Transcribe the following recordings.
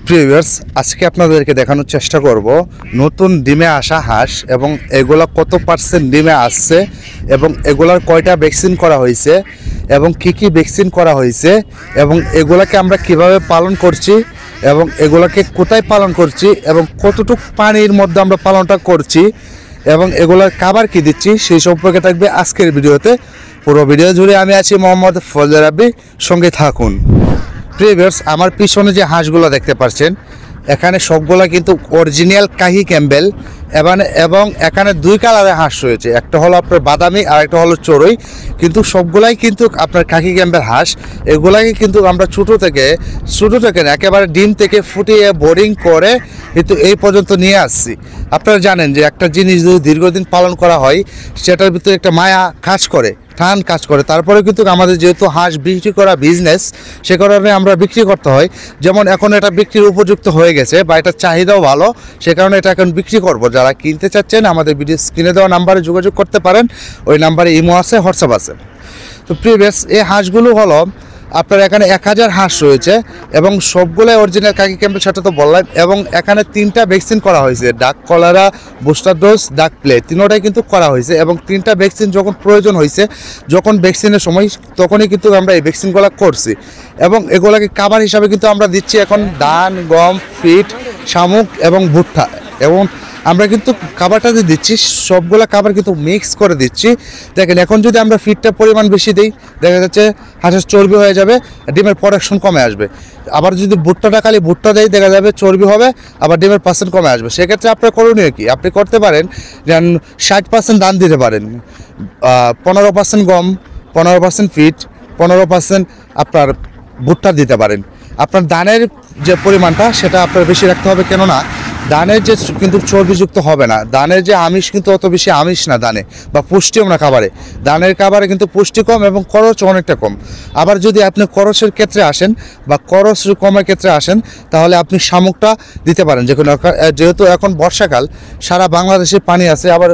Viewers, আজকে আপনাদেরকে দেখানোর চেষ্টা করব নতুন ডিমে আসা হাঁস এবং এগুলা কত পার্সেন্ট ডিমে আসছে এবং এগুলার কয়টা ভ্যাকসিন করা হয়েছে এবং কি কি ভ্যাকসিন করা হয়েছে এবং এগুলাকে আমরা কিভাবে পালন করছি এবং এগুলাকে কোথায় পালন করছি এবং কতটুকু পানির মধ্যে আমরা পালনটা করছি এবং এগুলার খাবার কি দিচ্ছি সেই সম্পর্কে থাকবে আজকের ভিডিওতে। পুরো ভিডিও জুড়ে আমি আছি মোহাম্মদ ফজল রাব্বি, সঙ্গে থাকুন। ভিউয়ার্স, আমার পিছনে যে হাঁসগুলো দেখতে পাচ্ছেন এখানে সবগুলা কিন্তু অরিজিনাল কাহি ক্যাম্বেল এবং এখানে দুই কালারের হাঁস রয়েছে, একটা হলো আপনার বাদামি আর একটা হলো চড়ুই, কিন্তু সবগুলাই কিন্তু আপনার কাহি ক্যাম্বেল হাঁস। এগুলাকে কিন্তু আমরা ছোটো থেকে একেবারে ডিম থেকে ফুটিয়ে বোর্ডিং করে কিন্তু এই পর্যন্ত নিয়ে আসছি। আপনারা জানেন যে একটা জিনিস যদি দীর্ঘদিন পালন করা হয় সেটার ভিতরে একটা মায়া কাজ করে, টান কাজ করে। তারপরে কিন্তু আমাদের যেহেতু হাঁস বিক্রি করা বিজনেস, সে কারণে আমরা বিক্রি করতে হয়। যেমন এখন এটা বিক্রির উপযুক্ত হয়ে গেছে বা এটার চাহিদাও ভালো, সে কারণে এটা এখন বিক্রি করব। যারা কিনতে চাচ্ছেন আমাদের ভিডিও স্ক্রিনে দেওয়া নাম্বারে যোগাযোগ করতে পারেন, ওই নাম্বারে ইমো আছে, হোয়াটসঅ্যাপ আছে। তো প্রিভিয়াস এই হাঁসগুলো হলো আপনার এখানে 1000 হাঁস রয়েছে এবং সবগুলোই অরিজিনাল কাকি ক্যাম্পের সাথে তো বললাম, এবং এখানে 3টা ভ্যাকসিন করা হয়েছে, ডাক কলেরা, বুস্টার ডোজ, ডাক প্লে, তিনোটাই কিন্তু করা হয়েছে। এবং 3টা ভ্যাকসিন যখন প্রয়োজন হয়েছে, যখন ভ্যাকসিনের সময়, তখনই কিন্তু আমরা এই ভ্যাকসিনগুলো করছি। এবং এগুলোকে খাবার হিসাবে কিন্তু আমরা দিচ্ছি এখন ধান, গম, ফিট, শামুক এবং ভুট্টা। এবং আমরা কিন্তু খাবারটা যে দিচ্ছি সবগুলো খাবার কিন্তু মিক্স করে দিচ্ছি। দেখেন, এখন যদি আমরা ফিডটার পরিমাণ বেশি দিই, দেখা যাচ্ছে হাঁসের চর্বি হয়ে যাবে, ডিমের প্রোডাকশন কমে আসবে। আবার যদি ভুট্টাটা খালি ভুট্টা দেয়, দেখা যাবে চর্বি হবে, আবার ডিমের পার্সেন্ট কমে আসবে। সেক্ষেত্রে আপনার করণীয় কি? আপনি করতে পারেন যে 60% ধান দিতে পারেন, 15% গম, 15% ফিট, 15% আপনার ভুট্টা দিতে পারেন। আপনার ধানের যে পরিমাণটা সেটা আপনার বেশি রাখতে হবে, কেননা ধানের যে কিন্তু চর্বিযুক্ত হবে না, ধানের যে আমিষ কিন্তু অত বেশি আমিষ না ধানে, বা পুষ্টিও না খাবারে। ধানের খাবারে কিন্তু পুষ্টি কম এবং খরচ অনেকটা কম। আবার যদি আপনি খরচের ক্ষেত্রে আসেন বা খরচ কমের ক্ষেত্রে আসেন, তাহলে আপনি শামুকটা দিতে পারেন। যেহেতু এখন বর্ষাকাল, সারা বাংলাদেশে পানি আছে, আবার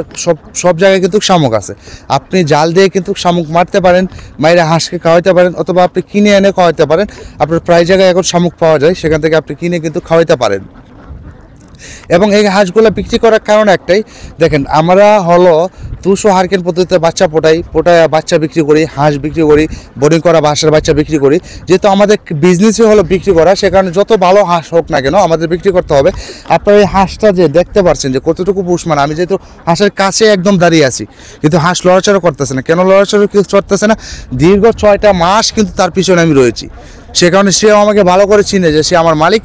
সব জায়গায় কিন্তু শামুক আছে। আপনি জাল দিয়ে কিন্তু শামুক মারতে পারেন, মাইরে হাঁসকে খাওয়াইতে পারেন, অথবা আপনি কিনে এনে খাওয়াইতে পারেন। আপনার প্রায় জায়গায় এখন শামুক পাওয়া যায়, সেখান থেকে আপনি কিনে কিন্তু খাওয়াইতে পারেন। এবং এই হাঁসগুলো বিক্রি করার কারণ একটাই, দেখেন আমরা হলো 200 হারকেন পদ্ধতিতে বাচ্চা ফোটাই বাচ্চা বিক্রি করি, হাঁস বিক্রি করি, বোর্ডিং করা হাঁসের বাচ্চা বিক্রি করি। যেহেতু আমাদের বিজনেসই হলো বিক্রি করা, সে কারণে যত ভালো হাঁস হোক না কেন আমাদের বিক্রি করতে হবে। আপনার এই হাঁসটা যে দেখতে পাচ্ছেন যে কতটুকু পুষ্মান, আমি যেহেতু হাঁসের কাছে একদম দাঁড়িয়ে আছি, কিন্তু হাঁস লড়াচড়া করতেছে না। কেন লড়াচড়া করতেছে না? দীর্ঘ 6টা মাস কিন্তু তার পিছনে আমি রয়েছি। সে কারণে সেও আমাকে ভালো করে চিনে যে সে আমার মালিক,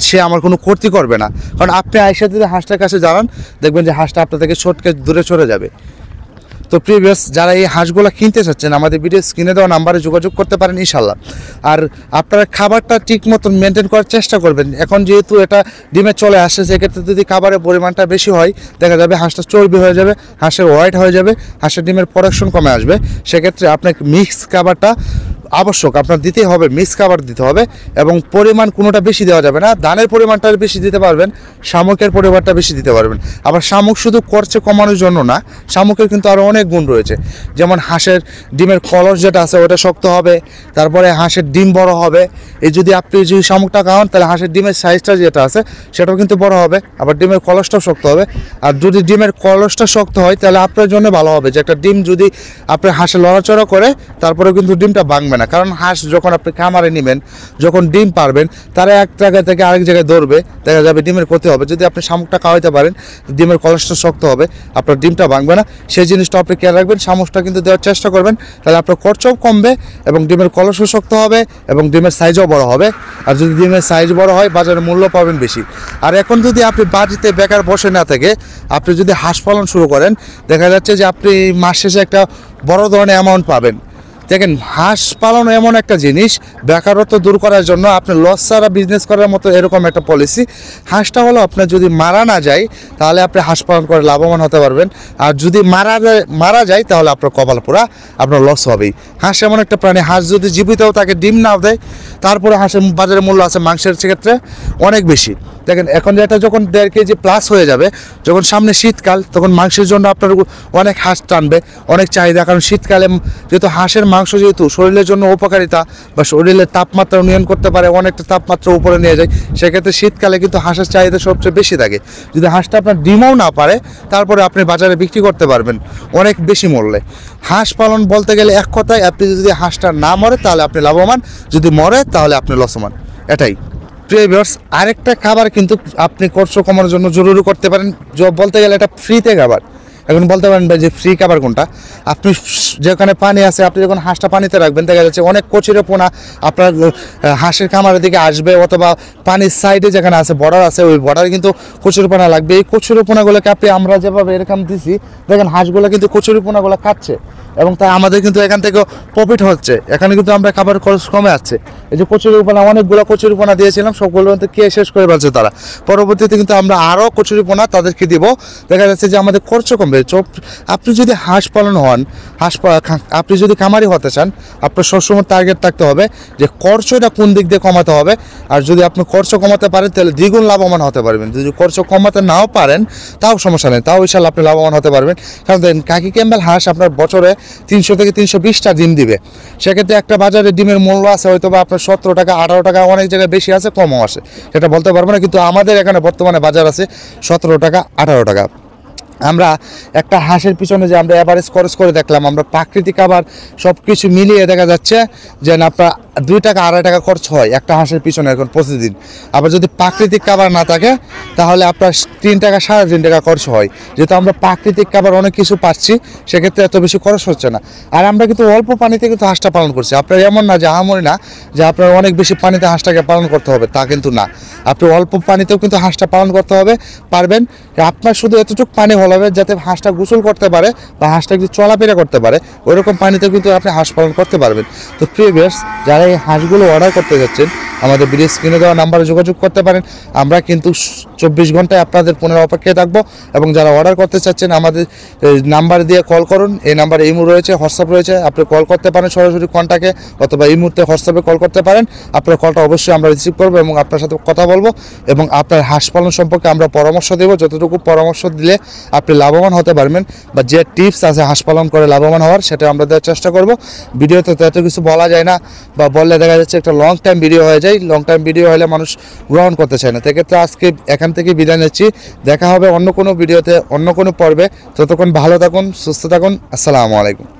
সে আমার কোনো ক্ষতি করবে না। কারণ আপনি আয়সা যদি হাঁসটার কাছে দাঁড়ান, দেখবেন যে হাঁসটা আপনার থেকে ছোটকে দূরে সরে যাবে। তো প্রিভিয়াস যারা এই হাঁসগুলো কিনতে চাচ্ছেন, আমাদের ভিডিও স্ক্রিনে দেওয়া নাম্বারে যোগাযোগ করতে পারেন ইনশাল্লাহ। আর আপনারা খাবারটা ঠিক মতন মেনটেন করার চেষ্টা করবেন। এখন যেহেতু এটা ডিমে চলে আসছে, সেক্ষেত্রে যদি খাবারের পরিমাণটা বেশি হয়, দেখা যাবে হাঁসটা চর্বি হয়ে যাবে, হাঁসের ওয়েট হয়ে যাবে, হাঁসের ডিমের প্রোডাকশন কমে আসবে। সেক্ষেত্রে আপনাকে মিক্স খাবারটা আবশ্যক, আপনার দিতেই হবে, মিক্স খাবার দিতে হবে। এবং পরিমাণ কোনোটা বেশি দেওয়া যাবে না। ধানের পরিমাণটা বেশি দিতে পারবেন, শামুকের পরিমাণটা বেশি দিতে পারবেন। আবার শামুক শুধু খরচে কমানোর জন্য না, শামুকের কিন্তু আরও অনেক গুণ রয়েছে। যেমন হাঁসের ডিমের কলস যেটা আছে ওটা শক্ত হবে, তারপরে হাঁসের ডিম বড় হবে। এই যদি আপনি যদি শামুকটা খাওয়ান, তাহলে হাঁসের ডিমের সাইজটা যেটা আছে সেটাও কিন্তু বড় হবে, আবার ডিমের কলসটাও শক্ত হবে। আর যদি ডিমের কলসটা শক্ত হয়, তাহলে আপনার জন্য ভালো হবে যে একটা ডিম যদি আপনার হাঁসে লড়াচড়া করে, তারপরে কিন্তু ডিমটা ভাঙবে না। কারণ হাঁস যখন আপনি খামারে নেবেন, যখন ডিম পারবেন, তারা এক জায়গা থেকে আরেক জায়গায় দৌড়বে, দেখা যাবে ডিমের ক্ষতি হবে। যদি আপনি শামুকটা খাওয়াইতে পারেন, ডিমের কলসটা শক্ত হবে, আপনার ডিমটা ভাঙবে না। সেই জিনিসটা আপনি খেয়াল রাখবেন, শামুকটা কিন্তু দেওয়ার চেষ্টা করবেন, তাহলে আপনার খরচাও কমবে এবং ডিমের কলসও শক্ত হবে এবং ডিমের সাইজও বড় হবে। আর যদি ডিমের সাইজ বড় হয়, বাজারে মূল্য পাবেন বেশি। আর এখন যদি আপনি বাড়িতে বেকার বসে না থেকে আপনি যদি হাঁস পালন শুরু করেন, দেখা যাচ্ছে যে আপনি মাস শেষে একটা বড় ধরনের অ্যামাউন্ট পাবেন। দেখেন, হাঁস পালন এমন একটা জিনিস, বেকারত্ব দূর করার জন্য আপনি লস ছাড়া বিজনেস করার মতো এরকম একটা পলিসি। হাঁসটা হলো আপনার যদি মারা না যায়, তাহলে আপনি হাঁস পালন করে লাভবান হতে পারবেন। আর যদি মারা যায়, তাহলে আপনার কপাল পোড়া, আপনার লস হবেই। হাঁস এমন একটা প্রাণী, হাঁস যদি জীবিতও তাকে ডিম নাও দেয়, তারপরে হাঁসের বাজারে মূল্য আছে মাংসের ক্ষেত্রে অনেক বেশি। দেখেন এখন যেটা যখন 1.5 কেজি প্লাস হয়ে যাবে, যখন সামনে শীতকাল, তখন মাংসের জন্য আপনার অনেক হাঁস টানবে, অনেক চাহিদা। কারণ শীতকালে যেহেতু হাঁসের মাংস যেহেতু শরীরের জন্য উপকারিতা বা শরীরের তাপমাত্রা নিয়ন্ত্রণ করতে পারে, অনেকটা তাপমাত্রা উপরে নিয়ে যায়, সেক্ষেত্রে শীতকালে কিন্তু হাঁসের চাহিদা সবচেয়ে বেশি থাকে। যদি হাঁসটা আপনার ডিমও না পারে, তারপরে আপনি বাজারে বিক্রি করতে পারবেন অনেক বেশি মূল্যে। হাঁস পালন বলতে গেলে এক কথায়, আপনি যদি হাঁসটা না মরে তাহলে আপনি লাভবান, যদি মরে তাহলে আপনি লসমান, এটাই। প্রিয় ভিউয়ার্স, আরেকটা খাবার কিন্তু আপনি খরচ কমানোর জন্য জরুরি করতে পারেন, বলতে গেলে এটা ফ্রিতে খাবার। এখন বলতে পারেন ভাই যে ফ্রি খাবার কোনটা? আপনি যেখানে পানি আছে, আপনি যখন হাঁসটা পানিতে রাখবেন, দেখা যাচ্ছে অনেক কচুরে পোনা আপনার হাঁসের খামারের দিকে আসবে, অথবা পানির সাইডে যেখানে আছে বর্ডার আছে, ওই বর্ডারে কিন্তু কচুরি পোনা লাগবে। এই কচুরি পোনাগুলোকে আপনি আমরা যেভাবে এরকম দিছি, দেখেন হাঁসগুলো কিন্তু কচুরি পোনাগুলো খাচ্ছে, এবং তাই আমাদের কিন্তু এখান থেকে প্রফিট হচ্ছে। এখানে কিন্তু আমরা খাবার খরচ কমে যাচ্ছে। এই যে কচুরিপোনা, অনেকগুলো কচুরিপোনা দিয়েছিলাম, সবগুলো কে শেষ করে ফেলছে তারা। পরবর্তীতে কিন্তু আমরা আরও কচুরিপোনা তাদেরকে দিব, দেখা যাচ্ছে যে আমাদের খরচ কমবে। আপনি যদি হাঁস পালন হন, আপনি যদি খামারি হতে চান, আপনার সবসময় টার্গেট থাকতে হবে যে খরচটা কোন দিক দিয়ে কমাতে হবে। আর যদি আপনি খরচ কমাতে পারেন, তাহলে দ্বিগুণ লাভবান হতে পারবেন। যদি খরচ কমাতে নাও পারেন, তাও সমস্যা নেই, তাও ইনশাল্লাহ আপনি লাভবান হতে পারবেন। কারণ দেখেন, কাকি ক্যাম্বেল হাঁস আপনার বছরে 300 থেকে 320টা ডিম দিবে। সেক্ষেত্রে একটা বাজারে ডিমের মূল্য আছে হয়তো বা আপনার 17 টাকা, 18 টাকা, অনেক জায়গায় বেশি আছে, কমও আসে, সেটা বলতে পারবো না। কিন্তু আমাদের এখানে বর্তমানে বাজার আছে 17 টাকা, 18 টাকা। আমরা একটা হাঁসের পিছনে যে আমরা অ্যাভারেজ খরচ করে দেখলাম, আমরা প্রাকৃতিক খাবার সব কিছু মিলিয়ে দেখা যাচ্ছে যে আপনার 2 টাকা 2.5 টাকা খরচ হয় একটা হাঁসের পিছনে এখন প্রতিদিন। আবার যদি প্রাকৃতিক খাবার না থাকে, তাহলে আপনার 3 টাকা 3.5 টাকা খরচ হয়। যেহেতু আমরা প্রাকৃতিক খাবার অনেক কিছু পাচ্ছি, সেক্ষেত্রে এত বেশি খরচ হচ্ছে না। আর আমরা কিন্তু অল্প পানিতে কিন্তু হাঁসটা পালন করছি। আপনার এমন না যে আহামরি না যে আপনার অনেক বেশি পানিতে হাঁসটাকে পালন করতে হবে, তা কিন্তু না। আপনি অল্প পানিতেও কিন্তু হাঁসটা পালন করতে হবে পারবেন। আপনার শুধু এতটুকু পানি ভালো হবে যাতে হাঁসটা গোসল করতে পারে বা হাঁসটা একটু চলাফেরা করতে পারে, ওইরকম পানিতে কিন্তু আপনি হাঁস পালন করতে পারবেন। তো প্রিয় ভিউয়ার্স, যারা এই হাঁসগুলো অর্ডার করতে যাচ্ছেন, আমাদের ভিডিও স্ক্রিনে দেওয়া নাম্বারে যোগাযোগ করতে পারেন। আমরা কিন্তু 24 ঘন্টায় আপনাদের পুনরায় অপেক্ষায় থাকবো। এবং যারা অর্ডার করতে চাচ্ছেন, আমাদের নাম্বার দিয়ে কল করুন। এই নাম্বারে ইমো রয়েছে, হোয়াটসঅ্যাপ রয়েছে, আপনি কল করতে পারেন সরাসরি কন্ট্যাক্টে, অথবা এই মুহূর্তে হোয়াটসঅ্যাপে কল করতে পারেন। আপনার কলটা অবশ্যই আমরা রিসিভ করবো এবং আপনার সাথে কথা বলবো, এবং আপনার হাঁস পালন সম্পর্কে আমরা পরামর্শ দেবো। যতটুকু পরামর্শ দিলে আপনি লাভবান হতে পারবেন, বা যে টিপস আছে হাঁস পালন করে লাভবান হওয়ার, সেটা আমরা দেওয়ার চেষ্টা করব। ভিডিওতে তো এত কিছু বলা যায় না, বা বললে দেখা যাচ্ছে একটা লং টাইম ভিডিও হয়ে যায়। লং টাইম ভিডিও হলে মানুষ গ্রহণ করতে চায় না। সেক্ষেত্রে আজকে এখান থেকে বিদায় নিচ্ছি। দেখা হবে অন্য কোনো ভিডিওতে, অন্য কোনো পর্বে। ততক্ষণ ভালো থাকুন, সুস্থ থাকুন। আসসালামু আলাইকুম।